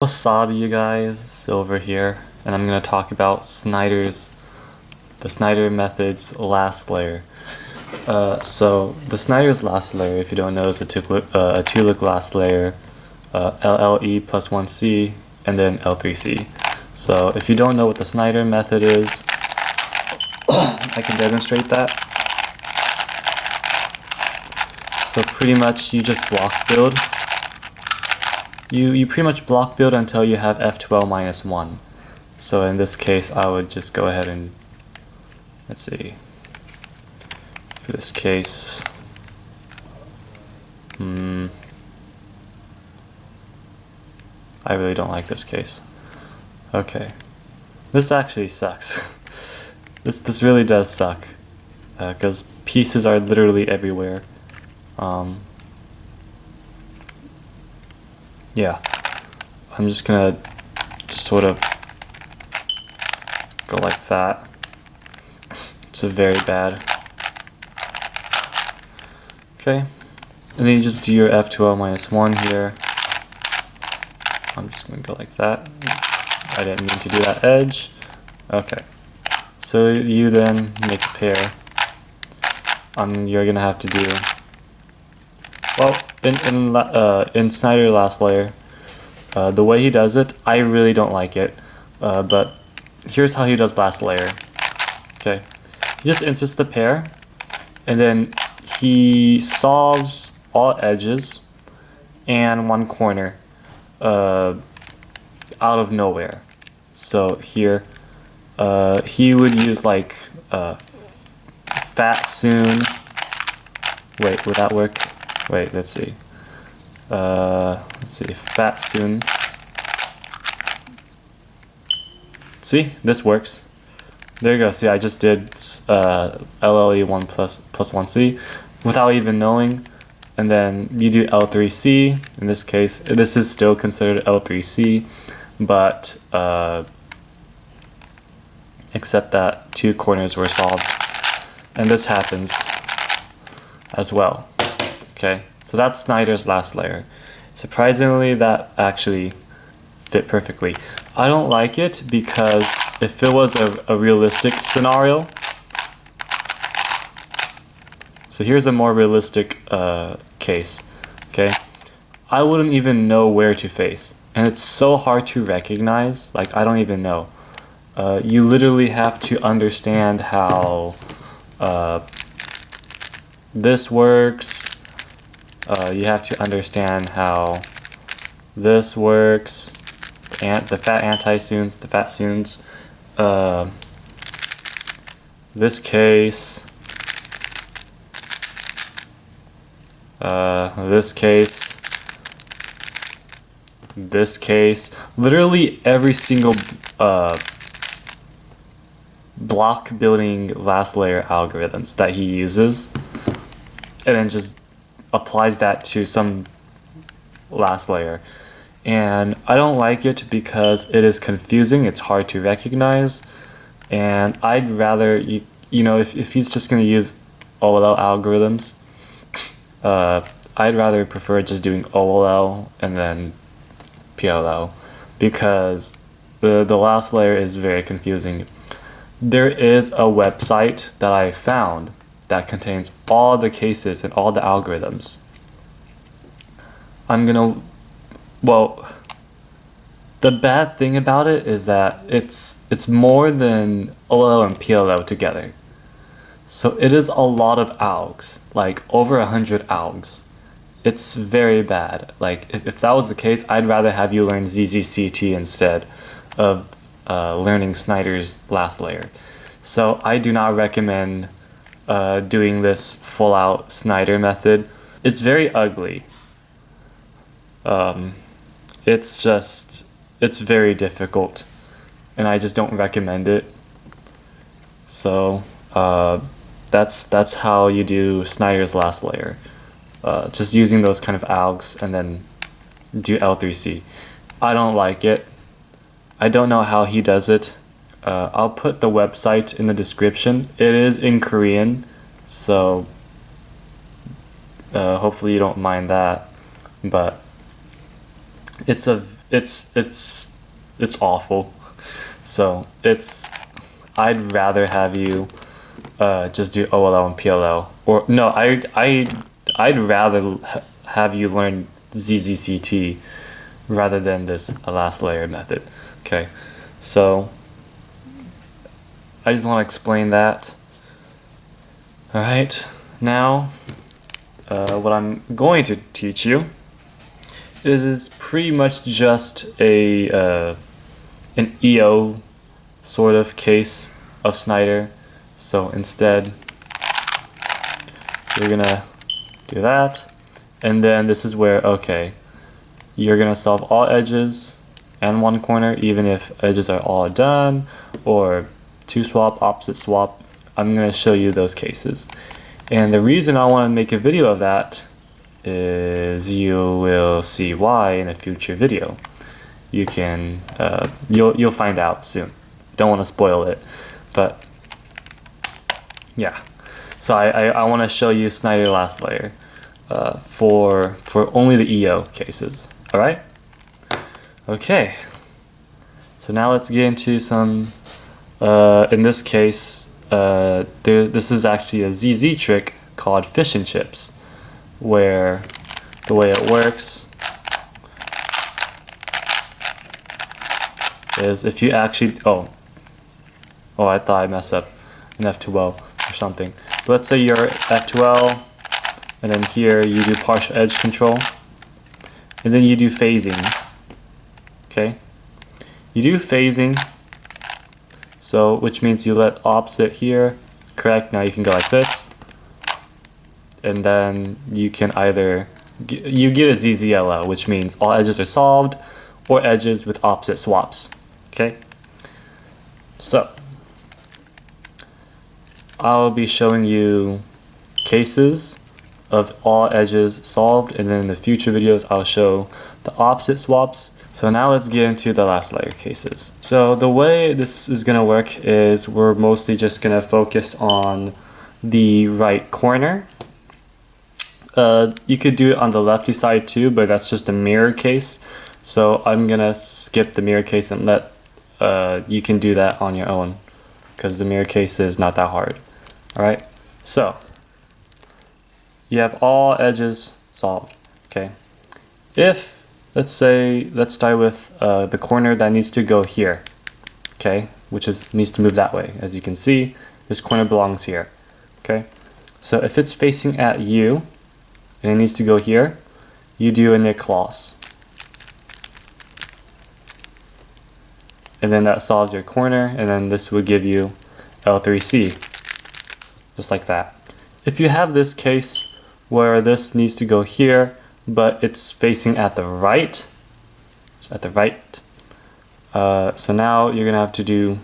Wasabi, you guys, Silver here, and I'm going to talk about the Snyder Method's last layer. So the Snyder's last layer, if you don't know, is a two-look last layer, LLE+1C, and then L4C. So if you don't know what the Snyder method is, I can demonstrate that. So pretty much you just block build. You pretty much block build until you have F12 minus 1. So in this case, I would just go ahead and, let's see, for this case, I really don't like this case. Okay, this actually sucks. This really does suck, because pieces are literally everywhere. Yeah, I'm just gonna sort of go like that. It's a very bad. Okay, and then you just do your F12 minus 1 here. I'm just gonna go like that. I didn't mean to do that edge. Okay, so you then make a pair. You're gonna have to do, well, in Snyder Last Layer, the way he does it, I really don't like it, but here's how he does Last Layer. Okay, he just inserts the pair, and then he solves all edges and one corner out of nowhere. So here, he would use like fat soon. Wait, would that work? Wait, let's see. Fat soon. See, this works. There you go. See, I just did LLE+1C without even knowing, and then you do L4C. In this case, this is still considered L4C, but except that two corners were solved, and this happens as well. Okay, so that's Snyder's last layer. Surprisingly, that actually fit perfectly. I don't like it because if it was a realistic scenario, so here's a more realistic case, okay? I wouldn't even know where to face, and it's so hard to recognize, like I don't even know. You literally have to understand how this works. You have to understand how this works, and the fat anti-soons, the fat soons, this case, this case, literally every single block building last layer algorithms that he uses, and then just applies that to some last layer. And I don't like it because it is confusing, it's hard to recognize, and I'd rather, you know, if he's just going to use OLL algorithms, I'd rather prefer just doing OLL and then PLL, because the last layer is very confusing. There is a website that I found that contains all the cases and all the algorithms. Well, the bad thing about it is that it's more than OLL and PLL together. So it is a lot of algs, like over 100 algs. It's very bad. Like if that was the case, I'd rather have you learn ZZCT instead of learning Snyder's last layer. So I do not recommend doing this full-out Snyder method. It's very ugly. It's very difficult, and I just don't recommend it. So that's how you do Snyder's last layer. Just using those kind of algs and then do L4C. I don't like it. I don't know how he does it. I'll put the website in the description. It is in Korean, so hopefully you don't mind that. But it's a it's awful. So I'd rather have you just do OLL and PLL, or no, I'd rather have you learn ZZCT rather than this last layer method. Okay, so I just want to explain that. All right, now what I'm going to teach you is pretty much just an EO sort of case of Snyder. So instead, you're gonna do that, and then this is where, okay, you're gonna solve all edges and one corner, even if edges are all done, or two swap, opposite swap. I'm gonna show you those cases. And the reason I wanna make a video of that is you will see why in a future video. You can, you'll find out soon. Don't wanna spoil it, but yeah. So I wanna show you Snyder Last Layer for only the EO cases. All right. Okay. So now let's get into some. In this case, this is actually a ZZ trick called fish and chips, where the way it works is if you actually I thought I messed up an F2L or something. But let's say you're F2L, and then here you do partial edge control, and then you do phasing. Okay, you do phasing, so which means you let opposite here correct. Now you can go like this, and then you can either you get a ZZLL, which means all edges are solved, or edges with opposite swaps. Okay, so I'll be showing you cases of all edges solved, and then in the future videos I'll show the opposite swaps. So now let's get into the last layer cases. So the way this is gonna work is we're mostly just gonna focus on the right corner. You could do it on the lefty side too, but that's just a mirror case. So I'm gonna skip the mirror case and let you can do that on your own, because the mirror case is not that hard. All right, so you have all edges solved. Okay, if let's start with the corner that needs to go here. Okay, which needs to move that way. As you can see, this corner belongs here. Okay, so if it's facing at you and it needs to go here, you do a nick clause, and then that solves your corner, and then this would give you L3C, just like that. If you have this case where this needs to go here, but it's facing at the right, so now you're gonna have to do,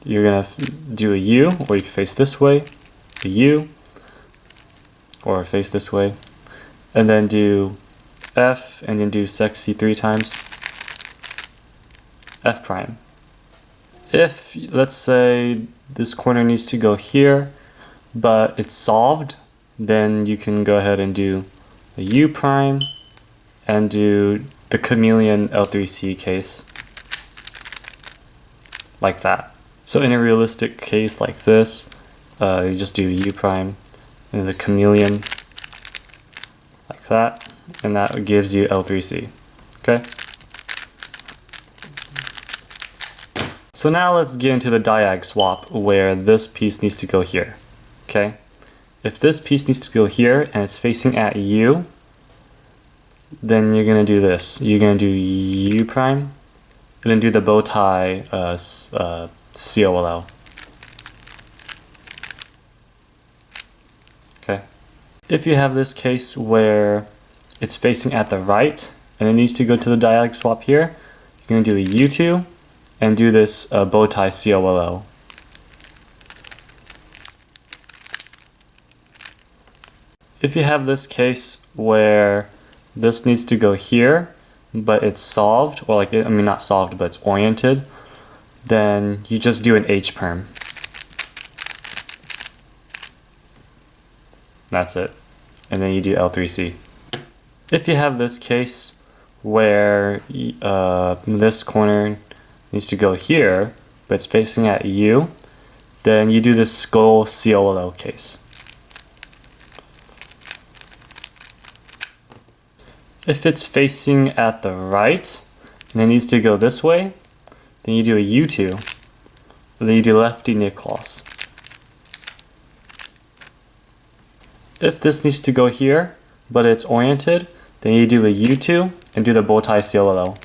a U, or you can face this way, a U, or face this way, and then do F, and then do sexy 3 times, F prime. If, let's say, this corner needs to go here, but it's solved, then you can go ahead and do a U prime and do the chameleon L3C case, like that. So in a realistic case like this, you just do U prime and the chameleon, like that, and that gives you L3C. Okay? So now let's get into the Diag swap, where this piece needs to go here. Okay? If this piece needs to go here and it's facing at you, then you're gonna do this. You're gonna do U prime, and then do the bow tie COLL. Okay. If you have this case where it's facing at the right and it needs to go to the Diag swap here, you're gonna do a U2 and do this bow tie COLL. If you have this case where this needs to go here, but it's solved, or like, I mean not solved, but it's oriented, then you just do an H perm. That's it. And then you do L3C. If you have this case where this corner needs to go here, but it's facing at you, then you do this skull COLO case. If it's facing at the right, and it needs to go this way, then you do a U2, and then you do lefty Niklas. If this needs to go here, but it's oriented, then you do a U2 and do the bow tie COLO.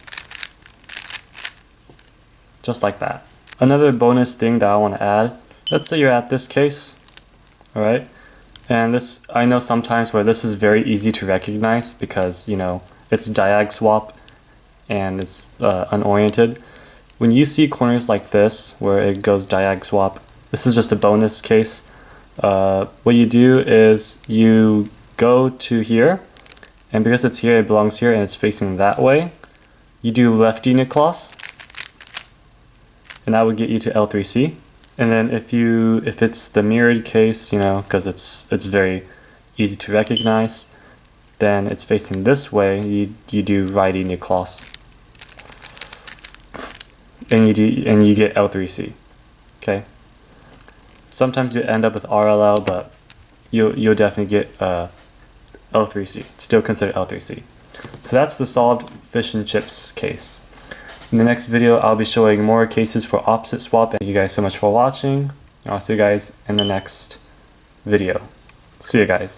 Just like that. Another bonus thing that I want to add, let's say you're at this case, alright? And this, I know sometimes where this is very easy to recognize because, you know, it's Diag Swap and it's unoriented. When you see corners like this, where it goes Diag Swap, this is just a bonus case. What you do is you go to here, and because it's here, it belongs here, and it's facing that way. You do lefty Niklas, and that would get you to L4C. And then if it's the mirrored case, you know, because it's very easy to recognize, then it's facing this way. You do righty Niklas, and you get L4C. Okay. Sometimes you end up with RLL, but you'll definitely get L4C. It's still considered L4C. So that's the solved fish and chips case. In the next video, I'll be showing more cases for opposite swap. Thank you guys so much for watching. I'll see you guys in the next video. See you guys.